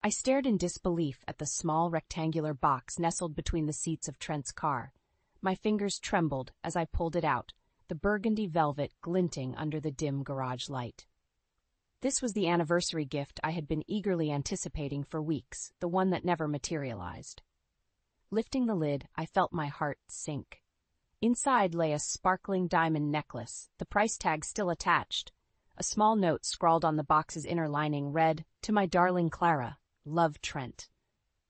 I stared in disbelief at the small rectangular box nestled between the seats of Trent's car. My fingers trembled as I pulled it out, the burgundy velvet glinting under the dim garage light. This was the anniversary gift I had been eagerly anticipating for weeks, the one that never materialized. Lifting the lid, I felt my heart sink. Inside lay a sparkling diamond necklace, the price tag still attached. A small note scrawled on the box's inner lining read, "To my darling Clara, love, Trent."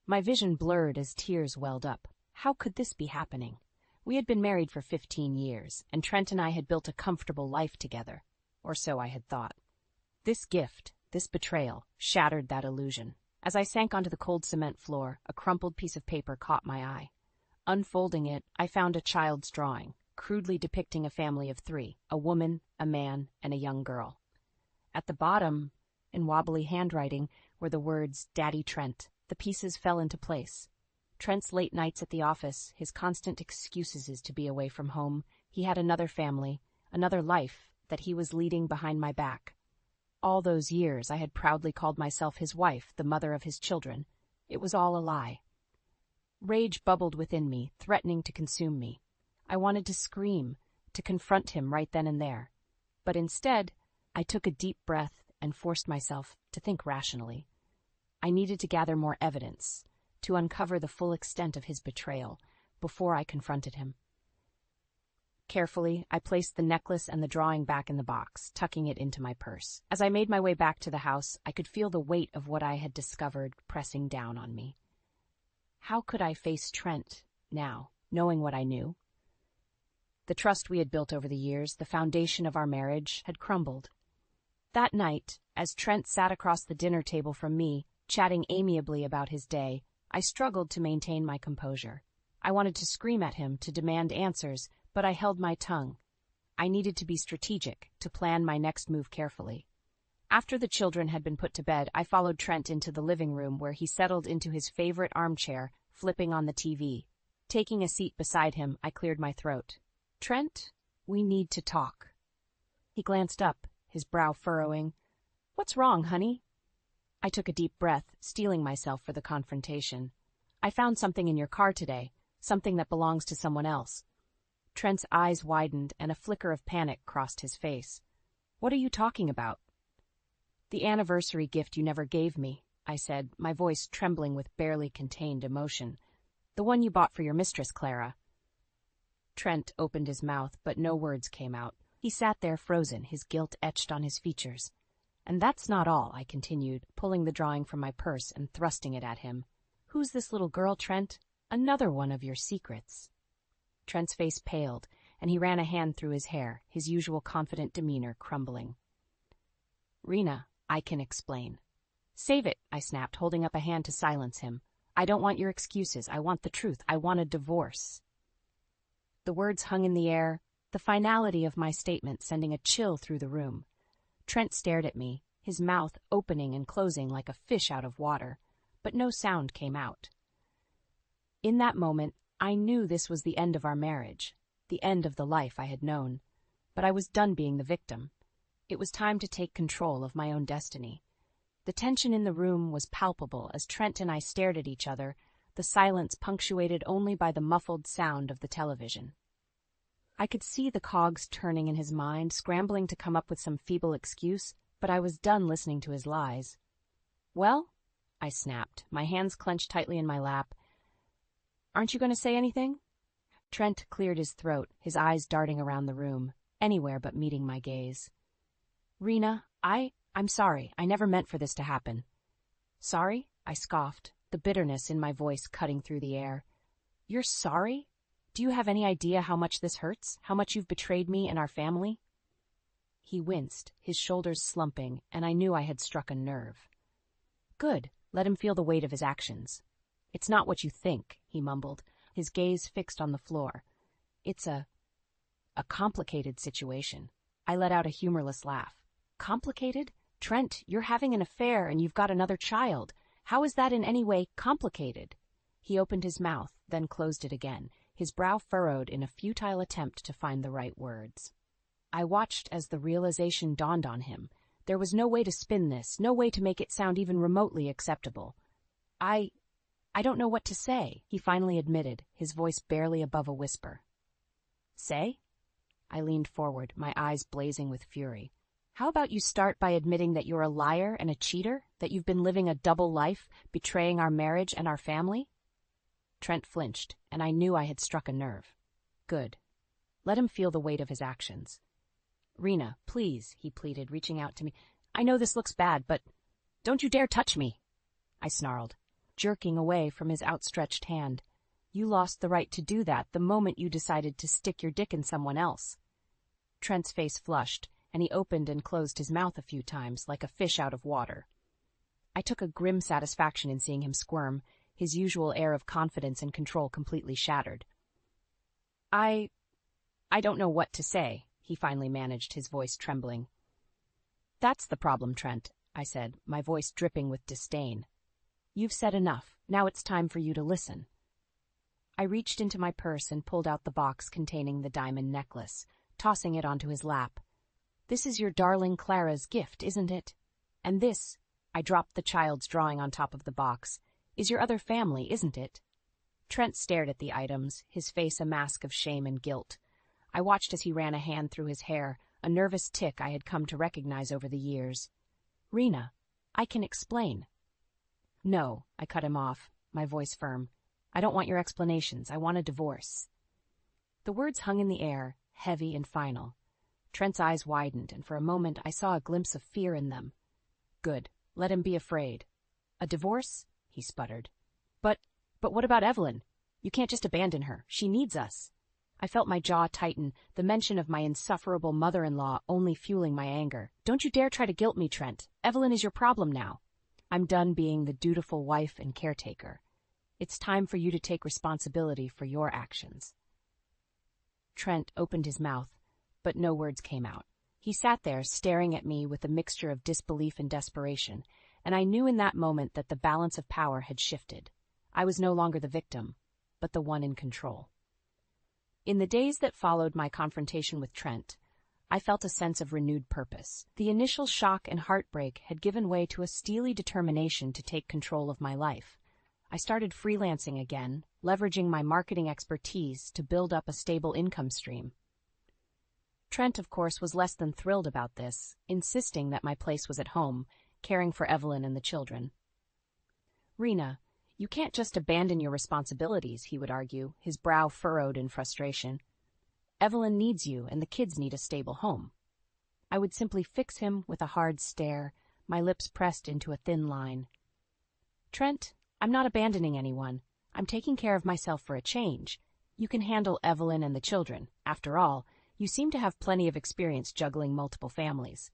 My vision blurred as tears welled up. How could this be happening? We had been married for 15 years, and Trent and I had built a comfortable life together. Or so I had thought. This gift, this betrayal, shattered that illusion. As I sank onto the cold cement floor, a crumpled piece of paper caught my eye. Unfolding it, I found a child's drawing, crudely depicting a family of 3, a woman, a man, and a young girl. At the bottom, in wobbly handwriting, were the words, "Daddy Trent." The pieces fell into place. Trent's late nights at the office, his constant excuses to be away from home. He had another family, another life that he was leading behind my back. All those years I had proudly called myself his wife, the mother of his children. It was all a lie. Rage bubbled within me, threatening to consume me. I wanted to scream, to confront him right then and there. But instead, I took a deep breath and forced myself to think rationally. I needed to gather more evidence, to uncover the full extent of his betrayal, before I confronted him. Carefully, I placed the necklace and the drawing back in the box, tucking it into my purse. As I made my way back to the house, I could feel the weight of what I had discovered pressing down on me. How could I face Trent now, knowing what I knew? The trust we had built over the years, the foundation of our marriage, had crumbled. That night, as Trent sat across the dinner table from me, chatting amiably about his day, I struggled to maintain my composure. I wanted to scream at him, to demand answers, but I held my tongue. I needed to be strategic, to plan my next move carefully. After the children had been put to bed, I followed Trent into the living room where he settled into his favorite armchair, flipping on the TV. Taking a seat beside him, I cleared my throat. "Trent, we need to talk." He glanced up, his brow furrowing. "What's wrong, honey?" I took a deep breath, steeling myself for the confrontation. "I found something in your car today, something that belongs to someone else." Trent's eyes widened and a flicker of panic crossed his face. "What are you talking about?" "The anniversary gift you never gave me," I said, my voice trembling with barely contained emotion. "The one you bought for your mistress, Clara." Trent opened his mouth, but no words came out. He sat there frozen, his guilt etched on his features. "And that's not all," I continued, pulling the drawing from my purse and thrusting it at him. "Who's this little girl, Trent? Another one of your secrets." Trent's face paled, and he ran a hand through his hair, his usual confident demeanor crumbling. "Rena, I can explain." "Save it," I snapped, holding up a hand to silence him. "I don't want your excuses. I want the truth. I want a divorce." The words hung in the air, the finality of my statement sending a chill through the room. Trent stared at me, his mouth opening and closing like a fish out of water, but no sound came out. In that moment, I knew this was the end of our marriage, the end of the life I had known. But I was done being the victim. It was time to take control of my own destiny. The tension in the room was palpable as Trent and I stared at each other, the silence punctuated only by the muffled sound of the television. I could see the cogs turning in his mind, scrambling to come up with some feeble excuse, but I was done listening to his lies. "Well?" I snapped, my hands clenched tightly in my lap. "Aren't you going to say anything?" Trent cleared his throat, his eyes darting around the room, anywhere but meeting my gaze. "Rena, I'm sorry. I never meant for this to happen." "Sorry?" I scoffed, the bitterness in my voice cutting through the air. "You're sorry? Do you have any idea how much this hurts? How much you've betrayed me and our family?" He winced, his shoulders slumping, and I knew I had struck a nerve. "Good. Let him feel the weight of his actions." "It's not what you think," he mumbled, his gaze fixed on the floor. "It's a complicated situation." I let out a humorless laugh. "Complicated? Trent, you're having an affair and you've got another child. How is that in any way complicated?" He opened his mouth, then closed it again, his brow furrowed in a futile attempt to find the right words. I watched as the realization dawned on him. There was no way to spin this, no way to make it sound even remotely acceptable. I don't know what to say, he finally admitted, his voice barely above a whisper. Say? I leaned forward, my eyes blazing with fury. How about you start by admitting that you're a liar and a cheater, that you've been living a double life, betraying our marriage and our family? Trent flinched, and I knew I had struck a nerve. Good. Let him feel the weight of his actions. Rena, please, he pleaded, reaching out to me. I know this looks bad, but don't you dare touch me, I snarled, jerking away from his outstretched hand. You lost the right to do that the moment you decided to stick your dick in someone else. Trent's face flushed, and he opened and closed his mouth a few times, like a fish out of water. I took a grim satisfaction in seeing him squirm, his usual air of confidence and control completely shattered. I don't know what to say, he finally managed, his voice trembling. That's the problem, Trent, I said, my voice dripping with disdain. You've said enough. Now it's time for you to listen. I reached into my purse and pulled out the box containing the diamond necklace, tossing it onto his lap. This is your darling Clara's gift, isn't it? And this, I dropped the child's drawing on top of the box, is your other family, isn't it? Trent stared at the items, his face a mask of shame and guilt. I watched as he ran a hand through his hair, a nervous tic I had come to recognize over the years. Rena, I can explain. No, I cut him off, my voice firm. I don't want your explanations. I want a divorce. The words hung in the air, heavy and final. Trent's eyes widened, and for a moment I saw a glimpse of fear in them. Good. Let him be afraid. A divorce? He sputtered. But what about Evelyn? You can't just abandon her. She needs us. I felt my jaw tighten, the mention of my insufferable mother-in-law only fueling my anger. Don't you dare try to guilt me, Trent. Evelyn is your problem now. I'm done being the dutiful wife and caretaker. It's time for you to take responsibility for your actions. Trent opened his mouth, but no words came out. He sat there staring at me with a mixture of disbelief and desperation, and I knew in that moment that the balance of power had shifted. I was no longer the victim, but the one in control. In the days that followed my confrontation with Trent, I felt a sense of renewed purpose. The initial shock and heartbreak had given way to a steely determination to take control of my life. I started freelancing again, leveraging my marketing expertise to build up a stable income stream. Trent, of course, was less than thrilled about this, insisting that my place was at home, caring for Evelyn and the children. Rena, you can't just abandon your responsibilities, he would argue, his brow furrowed in frustration. Evelyn needs you, and the kids need a stable home. I would simply fix him with a hard stare, my lips pressed into a thin line. Trent, I'm not abandoning anyone. I'm taking care of myself for a change. You can handle Evelyn and the children. After all, you seem to have plenty of experience juggling multiple families.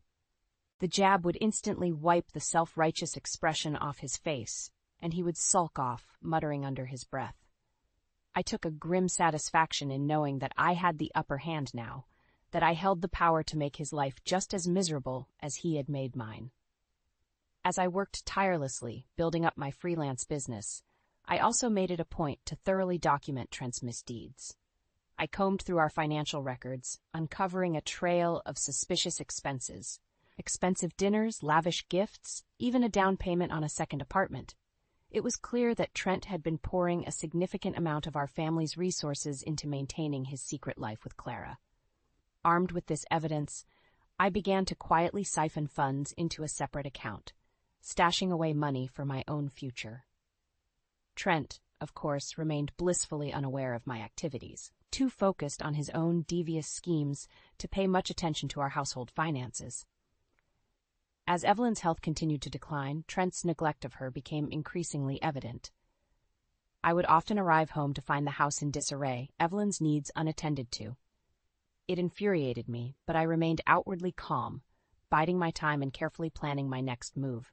The jab would instantly wipe the self-righteous expression off his face, and he would sulk off, muttering under his breath. I took a grim satisfaction in knowing that I had the upper hand now, that I held the power to make his life just as miserable as he had made mine. As I worked tirelessly, building up my freelance business, I also made it a point to thoroughly document Trent's misdeeds. I combed through our financial records, uncovering a trail of suspicious expenses. Expensive dinners, lavish gifts, even a down payment on a second apartment. It was clear that Trent had been pouring a significant amount of our family's resources into maintaining his secret life with Clara. Armed with this evidence, I began to quietly siphon funds into a separate account, stashing away money for my own future. Trent, of course, remained blissfully unaware of my activities, too focused on his own devious schemes to pay much attention to our household finances. As Evelyn's health continued to decline, Trent's neglect of her became increasingly evident. I would often arrive home to find the house in disarray, Evelyn's needs unattended to. It infuriated me, but I remained outwardly calm, biding my time and carefully planning my next move.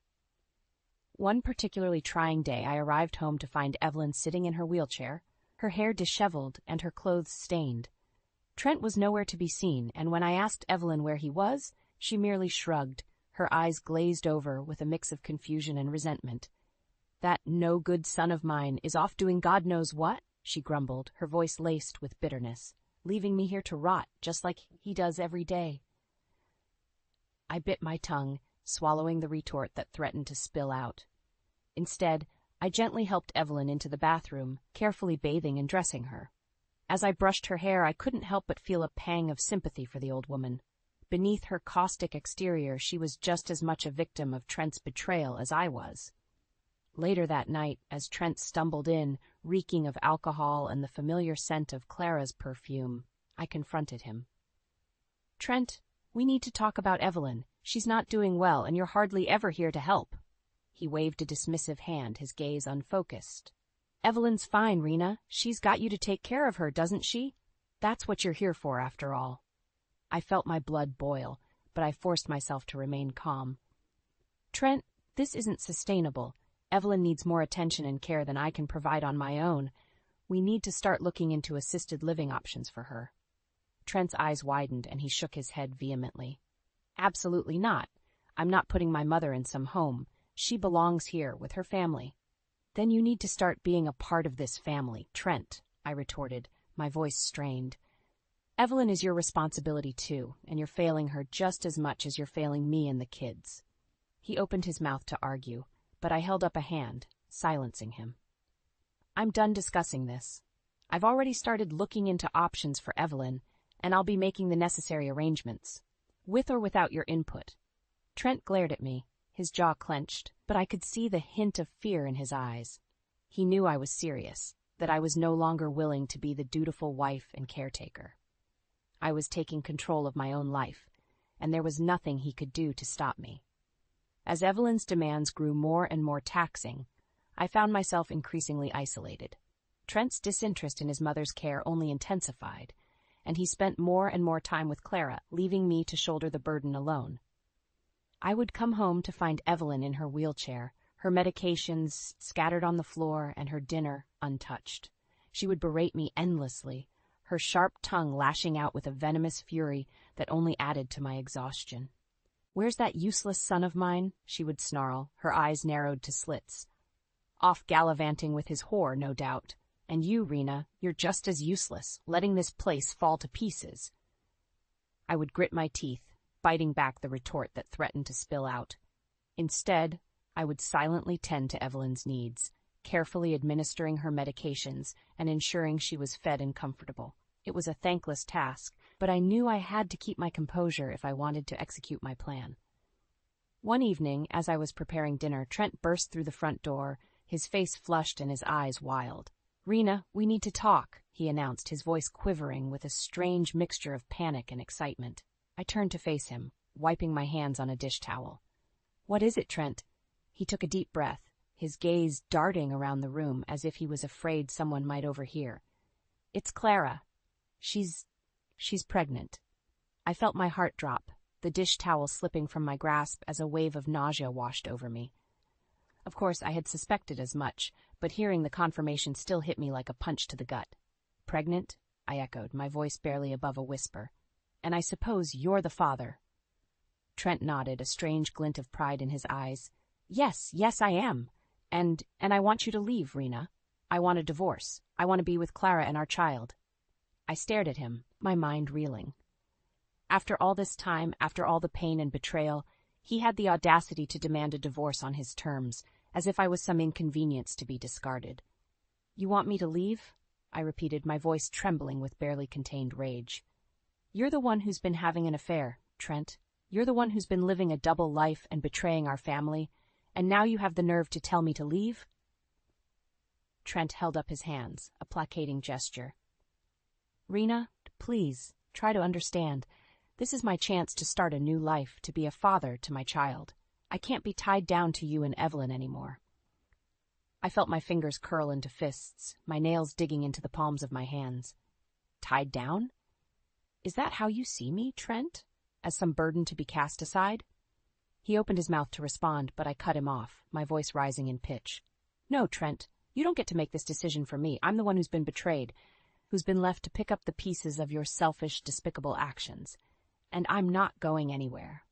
One particularly trying day, I arrived home to find Evelyn sitting in her wheelchair, her hair disheveled and her clothes stained. Trent was nowhere to be seen, and when I asked Evelyn where he was, she merely shrugged, her eyes glazed over with a mix of confusion and resentment. "That no-good son of mine is off doing God knows what," she grumbled, her voice laced with bitterness, "leaving me here to rot, just like he does every day." I bit my tongue, swallowing the retort that threatened to spill out. Instead, I gently helped Evelyn into the bathroom, carefully bathing and dressing her. As I brushed her hair, I couldn't help but feel a pang of sympathy for the old woman. Beneath her caustic exterior, she was just as much a victim of Trent's betrayal as I was. Later that night, as Trent stumbled in, reeking of alcohol and the familiar scent of Clara's perfume, I confronted him. "Trent, we need to talk about Evelyn. She's not doing well, and you're hardly ever here to help." He waved a dismissive hand, his gaze unfocused. "Evelyn's fine, Rena. She's got you to take care of her, doesn't she? That's what you're here for, after all." I felt my blood boil, but I forced myself to remain calm. "Trent, this isn't sustainable. Evelyn needs more attention and care than I can provide on my own. We need to start looking into assisted living options for her." Trent's eyes widened, and he shook his head vehemently. "Absolutely not. I'm not putting my mother in some home. She belongs here, with her family." "Then you need to start being a part of this family, Trent," I retorted, my voice strained. "Evelyn is your responsibility too, and you're failing her just as much as you're failing me and the kids." He opened his mouth to argue, but I held up a hand, silencing him. "I'm done discussing this. I've already started looking into options for Evelyn, and I'll be making the necessary arrangements, with or without your input." Trent glared at me, his jaw clenched, but I could see the hint of fear in his eyes. He knew I was serious, that I was no longer willing to be the dutiful wife and caretaker. I was taking control of my own life, and there was nothing he could do to stop me. As Evelyn's demands grew more and more taxing, I found myself increasingly isolated. Trent's disinterest in his mother's care only intensified, and he spent more and more time with Clara, leaving me to shoulder the burden alone. I would come home to find Evelyn in her wheelchair, her medications scattered on the floor, and her dinner untouched. She would berate me endlessly, her sharp tongue lashing out with a venomous fury that only added to my exhaustion. "Where's that useless son of mine?" she would snarl, her eyes narrowed to slits. "Off gallivanting with his whore, no doubt. And you, Rena, you're just as useless, letting this place fall to pieces." I would grit my teeth, biting back the retort that threatened to spill out. Instead, I would silently tend to Evelyn's needs, carefully administering her medications and ensuring she was fed and comfortable. It was a thankless task, but I knew I had to keep my composure if I wanted to execute my plan. One evening, as I was preparing dinner, Trent burst through the front door, his face flushed and his eyes wild. "Rena, we need to talk," he announced, his voice quivering with a strange mixture of panic and excitement. I turned to face him, wiping my hands on a dish towel. "What is it, Trent?" He took a deep breath, his gaze darting around the room as if he was afraid someone might overhear. "It's Clara. She's pregnant." I felt my heart drop, the dish towel slipping from my grasp as a wave of nausea washed over me. Of course, I had suspected as much, but hearing the confirmation still hit me like a punch to the gut. "Pregnant?" I echoed, my voice barely above a whisper. "And I suppose you're the father." Trent nodded, a strange glint of pride in his eyes. Yes, I am. And I want you to leave, Rena. I want a divorce. I want to be with Clara and our child." I stared at him, my mind reeling. After all this time, after all the pain and betrayal, he had the audacity to demand a divorce on his terms, as if I was some inconvenience to be discarded. "You want me to leave?" I repeated, my voice trembling with barely contained rage. "You're the one who's been having an affair, Trent. You're the one who's been living a double life and betraying our family, and now you have the nerve to tell me to leave?" Trent held up his hands, a placating gesture. "Rena, please, try to understand. This is my chance to start a new life, to be a father to my child. I can't be tied down to you and Evelyn anymore." I felt my fingers curl into fists, my nails digging into the palms of my hands. Tied down? Is that how you see me, Trent? As some burden to be cast aside? He opened his mouth to respond, but I cut him off, my voice rising in pitch. "No, Trent, you don't get to make this decision for me. I'm the one who's been betrayed, who's been left to pick up the pieces of your selfish, despicable actions. And I'm not going anywhere."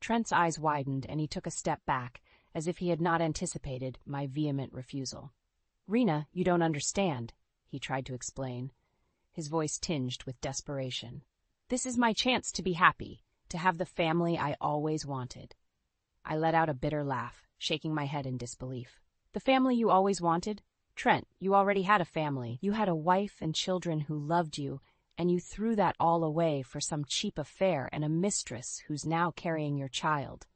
Trent's eyes widened, and he took a step back, as if he had not anticipated my vehement refusal. "Rena, you don't understand," he tried to explain, his voice tinged with desperation. "This is my chance to be happy, to have the family I always wanted." I let out a bitter laugh, shaking my head in disbelief. The family you always wanted? Trent, you already had a family. You had a wife and children who loved you, and you threw that all away for some cheap affair and a mistress who's now carrying your child.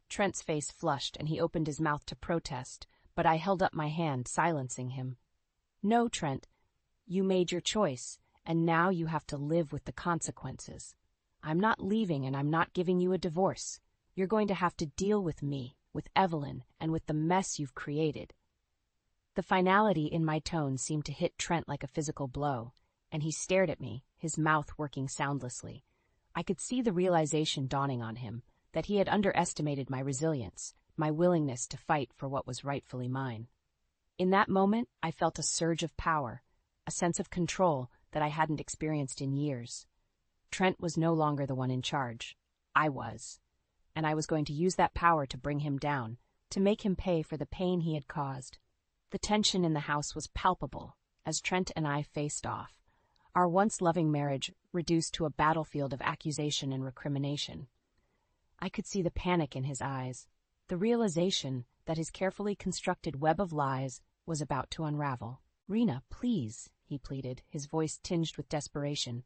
Trent's face flushed, and he opened his mouth to protest, but I held up my hand, silencing him. No, Trent, you made your choice, and now you have to live with the consequences. I'm not leaving, and I'm not giving you a divorce. You're going to have to deal with me, with Evelyn, and with the mess you've created. The finality in my tone seemed to hit Trent like a physical blow, and he stared at me, his mouth working soundlessly. I could see the realization dawning on him, that he had underestimated my resilience, my willingness to fight for what was rightfully mine. In that moment, I felt a surge of power, a sense of control that I hadn't experienced in years. Trent was no longer the one in charge. I was. And I was going to use that power to bring him down, to make him pay for the pain he had caused. The tension in the house was palpable as Trent and I faced off, our once loving marriage reduced to a battlefield of accusation and recrimination. I could see the panic in his eyes, the realization that his carefully constructed web of lies was about to unravel. "Rena, please," he pleaded, his voice tinged with desperation.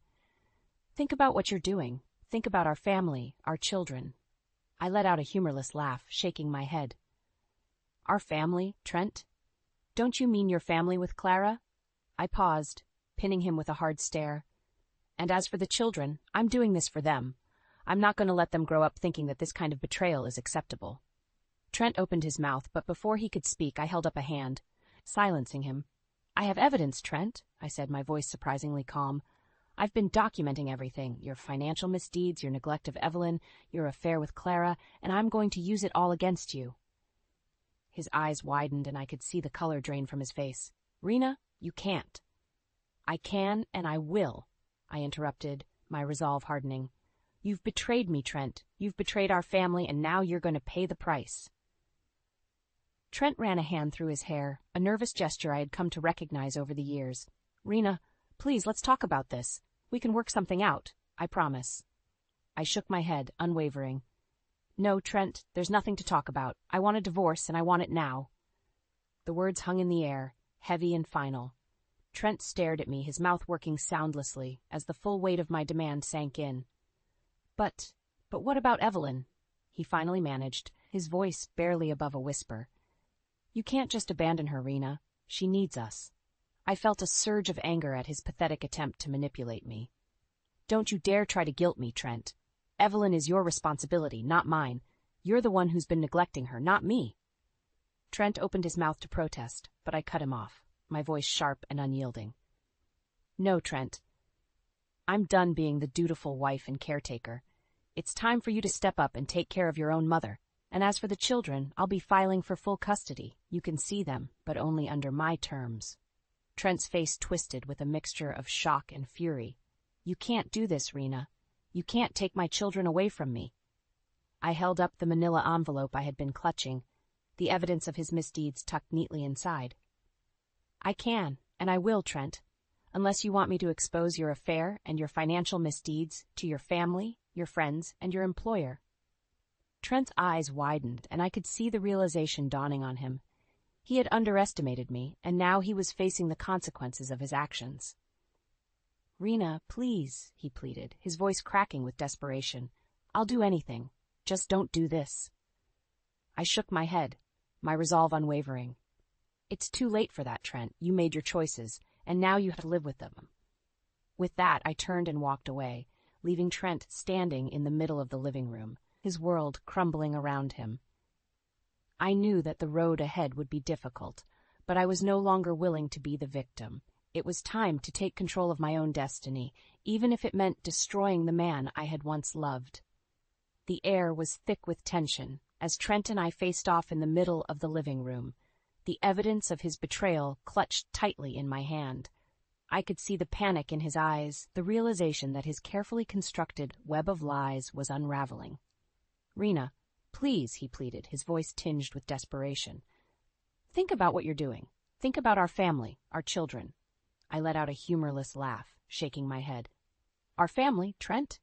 "Think about what you're doing. Think about our family, our children." I let out a humorless laugh, shaking my head. "Our family, Trent? Don't you mean your family with Clara?" I paused, pinning him with a hard stare. "And as for the children, I'm doing this for them. I'm not going to let them grow up thinking that this kind of betrayal is acceptable." Trent opened his mouth, but before he could speak, I held up a hand, silencing him. "I have evidence, Trent," I said, my voice surprisingly calm. "I've been documenting everything, your financial misdeeds, your neglect of Evelyn, your affair with Clara, and I'm going to use it all against you." His eyes widened, and I could see the color drain from his face. "Rena, you can't." "I can, and I will," I interrupted, my resolve hardening. "You've betrayed me, Trent. You've betrayed our family, and now you're going to pay the price." Trent ran a hand through his hair, a nervous gesture I had come to recognize over the years. "Rena, please, let's talk about this. We can work something out, I promise." I shook my head, unwavering. "No, Trent, there's nothing to talk about. I want a divorce, and I want it now." The words hung in the air, heavy and final. Trent stared at me, his mouth working soundlessly, as the full weight of my demand sank in. But what about Evelyn?" he finally managed, his voice barely above a whisper. "You can't just abandon her, Rena. She needs us." I felt a surge of anger at his pathetic attempt to manipulate me. "Don't you dare try to guilt me, Trent. Evelyn is your responsibility, not mine. You're the one who's been neglecting her, not me." Trent opened his mouth to protest, but I cut him off, my voice sharp and unyielding. "No, Trent. I'm done being the dutiful wife and caretaker. It's time for you to step up and take care of your own mother. And as for the children, I'll be filing for full custody. You can see them, but only under my terms." Trent's face twisted with a mixture of shock and fury. "You can't do this, Rena. You can't take my children away from me." I held up the manila envelope I had been clutching, the evidence of his misdeeds tucked neatly inside. "I can, and I will, Trent, unless you want me to expose your affair and your financial misdeeds to your family, your friends, and your employer." Trent's eyes widened, and I could see the realization dawning on him. He had underestimated me, and now he was facing the consequences of his actions. "Rena, please," he pleaded, his voice cracking with desperation. "I'll do anything. Just don't do this." I shook my head, my resolve unwavering. "It's too late for that, Trent. You made your choices, and now you have to live with them." With that, I turned and walked away, leaving Trent standing in the middle of the living room, his world crumbling around him. I knew that the road ahead would be difficult, but I was no longer willing to be the victim. It was time to take control of my own destiny, even if it meant destroying the man I had once loved. The air was thick with tension as Trent and I faced off in the middle of the living room, the evidence of his betrayal clutched tightly in my hand. I could see the panic in his eyes, the realization that his carefully constructed web of lies was unraveling. "Rena, please," he pleaded, his voice tinged with desperation. "Think about what you're doing. Think about our family, our children." I let out a humorless laugh, shaking my head. "Our family, Trent?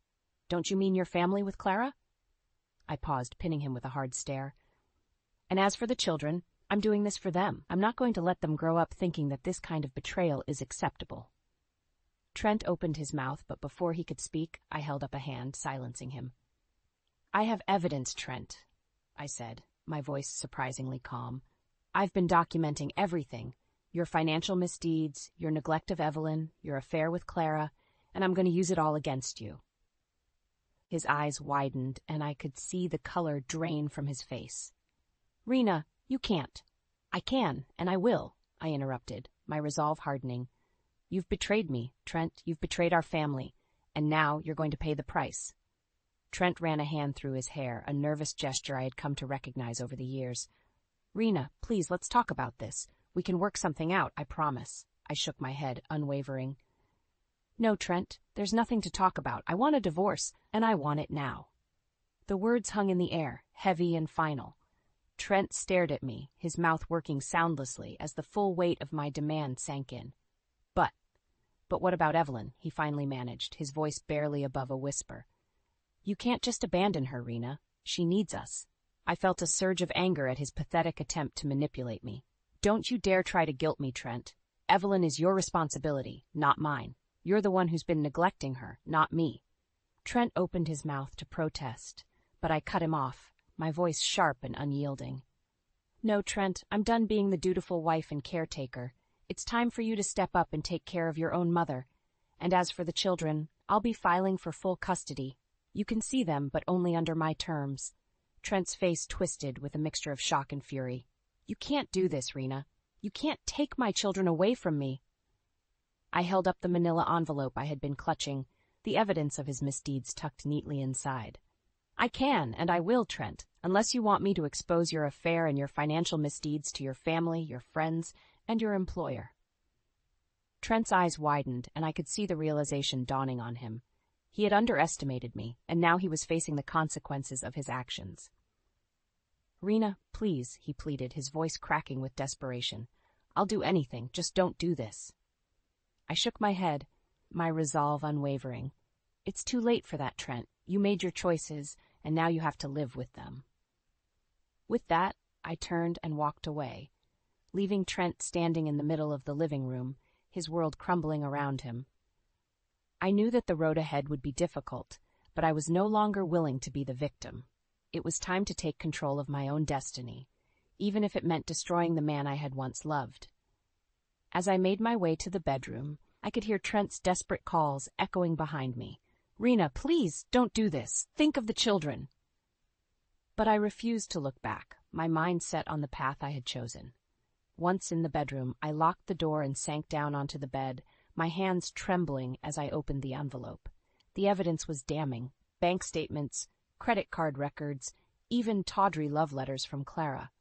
Don't you mean your family with Clara?" I paused, pinning him with a hard stare. "And as for the children, I'm doing this for them. I'm not going to let them grow up thinking that this kind of betrayal is acceptable. Trent opened his mouth, but before he could speak, I held up a hand, silencing him. I have evidence, Trent, I said, my voice surprisingly calm. I've been documenting everything. Your financial misdeeds, your neglect of Evelyn, your affair with Clara, and I'm going to use it all against you. His eyes widened, and I could see the color drain from his face. Rena, you can't. I can, and I will, I interrupted, my resolve hardening. You've betrayed me, Trent. You've betrayed our family, and now you're going to pay the price. Trent ran a hand through his hair, a nervous gesture I had come to recognize over the years. Rena, please, let's talk about this. We can work something out, I promise. I shook my head, unwavering. No, Trent, there's nothing to talk about. I want a divorce, and I want it now. The words hung in the air, heavy and final. Trent stared at me, his mouth working soundlessly as the full weight of my demand sank in. But what about Evelyn? He finally managed, his voice barely above a whisper. You can't just abandon her, Rena. She needs us. I felt a surge of anger at his pathetic attempt to manipulate me. Don't you dare try to guilt me, Trent. Evelyn is your responsibility, not mine. You're the one who's been neglecting her, not me. Trent opened his mouth to protest, but I cut him off, my voice sharp and unyielding. No, Trent, I'm done being the dutiful wife and caretaker. It's time for you to step up and take care of your own mother. And as for the children, I'll be filing for full custody. You can see them, but only under my terms. Trent's face twisted with a mixture of shock and fury. You can't do this, Rena. You can't take my children away from me. I held up the manila envelope I had been clutching, the evidence of his misdeeds tucked neatly inside. I can, and I will, Trent, unless you want me to expose your affair and your financial misdeeds to your family, your friends, and your employer. Trent's eyes widened, and I could see the realization dawning on him. He had underestimated me, and now he was facing the consequences of his actions. Rena, please, he pleaded, his voice cracking with desperation. I'll do anything, just don't do this. I shook my head, my resolve unwavering. It's too late for that, Trent. You made your choices, and now you have to live with them. With that, I turned and walked away, leaving Trent standing in the middle of the living room, his world crumbling around him. I knew that the road ahead would be difficult, but I was no longer willing to be the victim. It was time to take control of my own destiny, even if it meant destroying the man I had once loved. As I made my way to the bedroom, I could hear Trent's desperate calls echoing behind me. Rena, please, don't do this. Think of the children. But I refused to look back, my mind set on the path I had chosen. Once in the bedroom, I locked the door and sank down onto the bed, my hands trembling as I opened the envelope. The evidence was damning. Bank statements, credit card records, even tawdry love letters from Clara.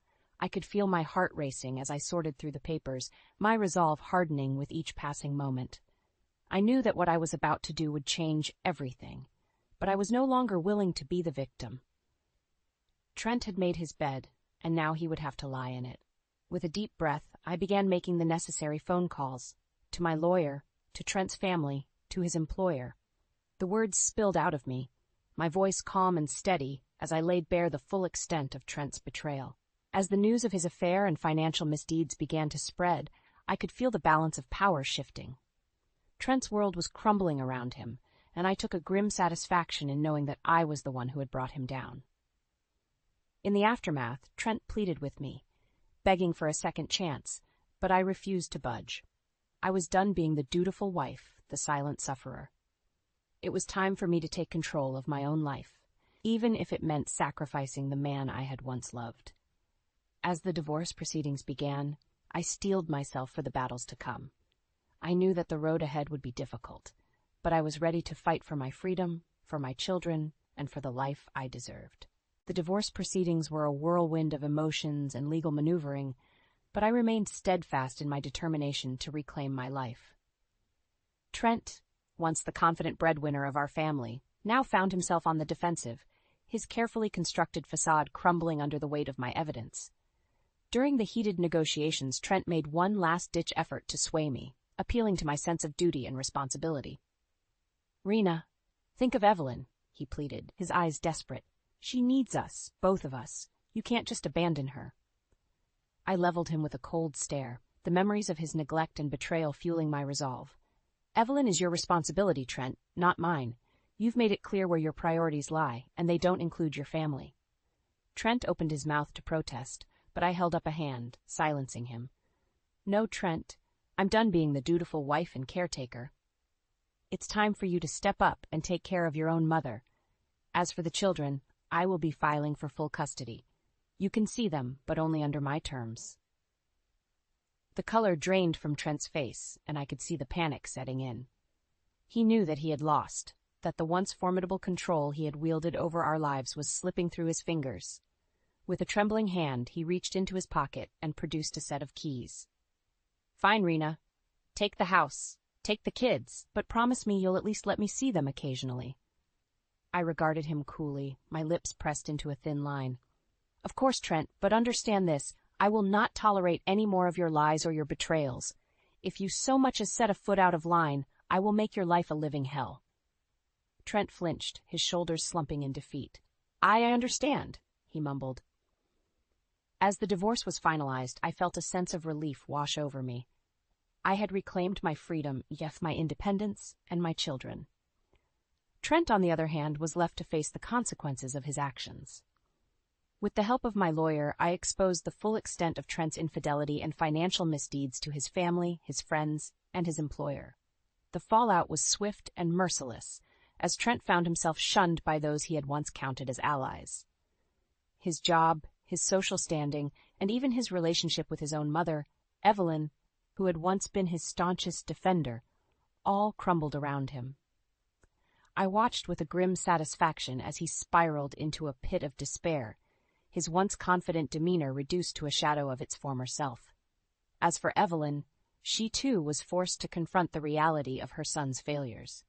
I could feel my heart racing as I sorted through the papers, my resolve hardening with each passing moment. I knew that what I was about to do would change everything, but I was no longer willing to be the victim. Trent had made his bed, and now he would have to lie in it. With a deep breath, I began making the necessary phone calls, to my lawyer, to Trent's family, to his employer. The words spilled out of me, my voice calm and steady as I laid bare the full extent of Trent's betrayal. As the news of his affair and financial misdeeds began to spread, I could feel the balance of power shifting. Trent's world was crumbling around him, and I took a grim satisfaction in knowing that I was the one who had brought him down. In the aftermath, Trent pleaded with me, begging for a second chance, but I refused to budge. I was done being the dutiful wife, the silent sufferer. It was time for me to take control of my own life, even if it meant sacrificing the man I had once loved. As the divorce proceedings began, I steeled myself for the battles to come. I knew that the road ahead would be difficult, but I was ready to fight for my freedom, for my children, and for the life I deserved. The divorce proceedings were a whirlwind of emotions and legal maneuvering, but I remained steadfast in my determination to reclaim my life. Trent, once the confident breadwinner of our family, now found himself on the defensive, his carefully constructed facade crumbling under the weight of my evidence. During the heated negotiations, Trent made one last-ditch effort to sway me, appealing to my sense of duty and responsibility. Rena, think of Evelyn, he pleaded, his eyes desperate. She needs us, both of us. You can't just abandon her. I leveled him with a cold stare, the memories of his neglect and betrayal fueling my resolve. Evelyn is your responsibility, Trent, not mine. You've made it clear where your priorities lie, and they don't include your family. Trent opened his mouth to protest, but I held up a hand, silencing him. No, Trent, I'm done being the dutiful wife and caretaker. It's time for you to step up and take care of your own mother. As for the children, I will be filing for full custody. You can see them, but only under my terms. The color drained from Trent's face, and I could see the panic setting in. He knew that he had lost, that the once formidable control he had wielded over our lives was slipping through his fingers. With a trembling hand, he reached into his pocket and produced a set of keys. Fine, Rena. Take the house. Take the kids, but promise me you'll at least let me see them occasionally. I regarded him coolly, my lips pressed into a thin line. Of course, Trent, but understand this. I will not tolerate any more of your lies or your betrayals. If you so much as set a foot out of line, I will make your life a living hell. Trent flinched, his shoulders slumping in defeat. I understand, he mumbled. As the divorce was finalized, I felt a sense of relief wash over me. I had reclaimed my freedom, yes, my independence, and my children. Trent, on the other hand, was left to face the consequences of his actions. With the help of my lawyer, I exposed the full extent of Trent's infidelity and financial misdeeds to his family, his friends, and his employer. The fallout was swift and merciless, as Trent found himself shunned by those he had once counted as allies. His job, his social standing, and even his relationship with his own mother, Evelyn, who had once been his staunchest defender, all crumbled around him. I watched with a grim satisfaction as he spiraled into a pit of despair, his once confident demeanor reduced to a shadow of its former self. As for Evelyn, she too was forced to confront the reality of her son's failures.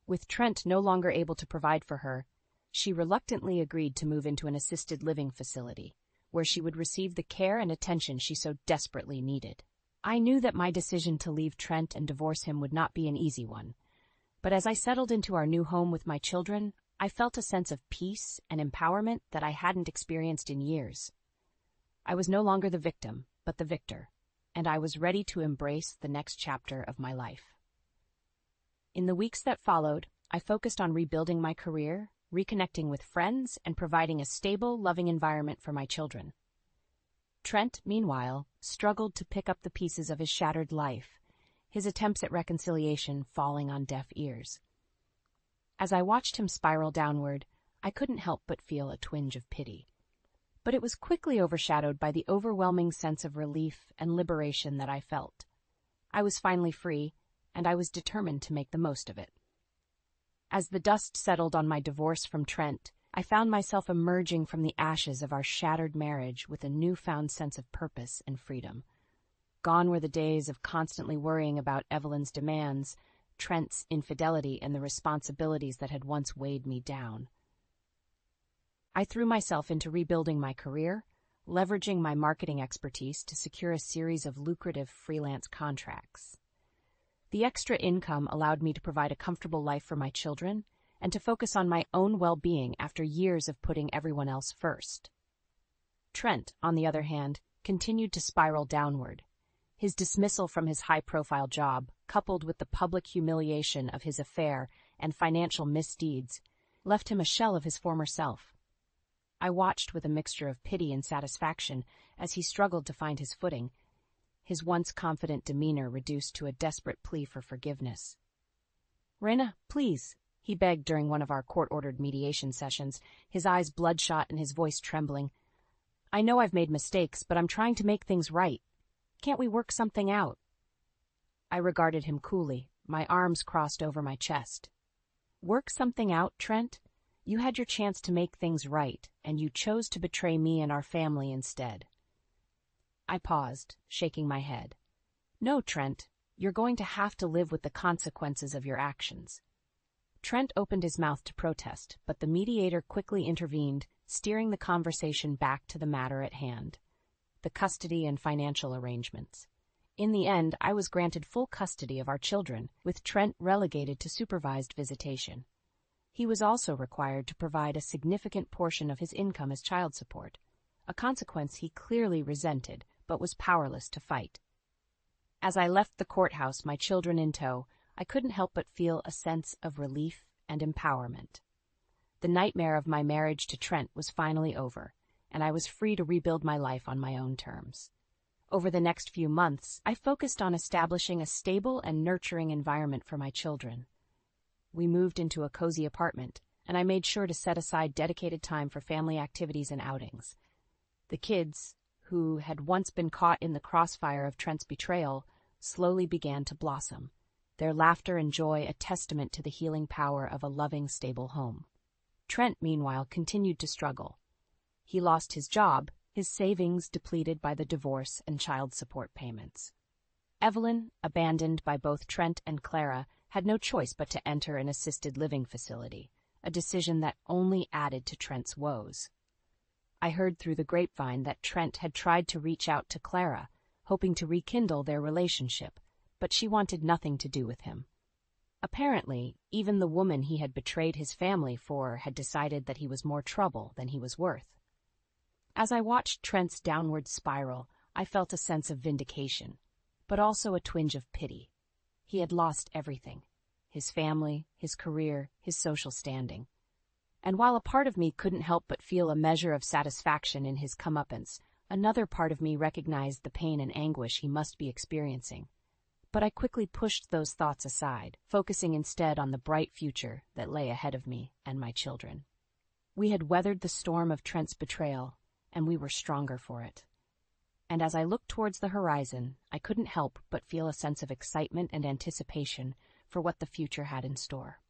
With Trent no longer able to provide for her, she reluctantly agreed to move into an assisted living facility, where she would receive the care and attention she so desperately needed. I knew that my decision to leave Trent and divorce him would not be an easy one, but as I settled into our new home with my children, I felt a sense of peace and empowerment that I hadn't experienced in years. I was no longer the victim, but the victor, and I was ready to embrace the next chapter of my life. In the weeks that followed, I focused on rebuilding my career, reconnecting with friends, and providing a stable, loving environment for my children. Trent, meanwhile, struggled to pick up the pieces of his shattered life, his attempts at reconciliation falling on deaf ears. As I watched him spiral downward, I couldn't help but feel a twinge of pity. But it was quickly overshadowed by the overwhelming sense of relief and liberation that I felt. I was finally free, and I was determined to make the most of it. As the dust settled on my divorce from Trent, I found myself emerging from the ashes of our shattered marriage with a newfound sense of purpose and freedom. Gone were the days of constantly worrying about Evelyn's demands, Trent's infidelity, and the responsibilities that had once weighed me down. I threw myself into rebuilding my career, leveraging my marketing expertise to secure a series of lucrative freelance contracts. The extra income allowed me to provide a comfortable life for my children and to focus on my own well-being after years of putting everyone else first. Trent, on the other hand, continued to spiral downward. His dismissal from his high-profile job, coupled with the public humiliation of his affair and financial misdeeds, left him a shell of his former self. I watched with a mixture of pity and satisfaction as he struggled to find his footing, his once confident demeanor reduced to a desperate plea for forgiveness. "Rena, please," he begged during one of our court-ordered mediation sessions, his eyes bloodshot and his voice trembling. "I know I've made mistakes, but I'm trying to make things right. Can't we work something out?" I regarded him coolly, my arms crossed over my chest. "Work something out, Trent? You had your chance to make things right, and you chose to betray me and our family instead." I paused, shaking my head. "No, Trent, you're going to have to live with the consequences of your actions." Trent opened his mouth to protest, but the mediator quickly intervened, steering the conversation back to the matter at hand, the custody and financial arrangements. In the end, I was granted full custody of our children, with Trent relegated to supervised visitation. He was also required to provide a significant portion of his income as child support, a consequence he clearly resented, but was powerless to fight. As I left the courthouse, my children in tow, I couldn't help but feel a sense of relief and empowerment. The nightmare of my marriage to Trent was finally over, and I was free to rebuild my life on my own terms. Over the next few months, I focused on establishing a stable and nurturing environment for my children. We moved into a cozy apartment, and I made sure to set aside dedicated time for family activities and outings. The kids, who had once been caught in the crossfire of Trent's betrayal, slowly began to blossom, their laughter and joy a testament to the healing power of a loving, stable home. Trent, meanwhile, continued to struggle. He lost his job, his savings depleted by the divorce and child support payments. Evelyn, abandoned by both Trent and Clara, had no choice but to enter an assisted living facility, a decision that only added to Trent's woes. I heard through the grapevine that Trent had tried to reach out to Clara, hoping to rekindle their relationship, but she wanted nothing to do with him. Apparently, even the woman he had betrayed his family for had decided that he was more trouble than he was worth. As I watched Trent's downward spiral, I felt a sense of vindication, but also a twinge of pity. He had lost everything: his family, his career, his social standing. And while a part of me couldn't help but feel a measure of satisfaction in his comeuppance, another part of me recognized the pain and anguish he must be experiencing. But I quickly pushed those thoughts aside, focusing instead on the bright future that lay ahead of me and my children. We had weathered the storm of Trent's betrayal, and we were stronger for it. And as I looked towards the horizon, I couldn't help but feel a sense of excitement and anticipation for what the future had in store.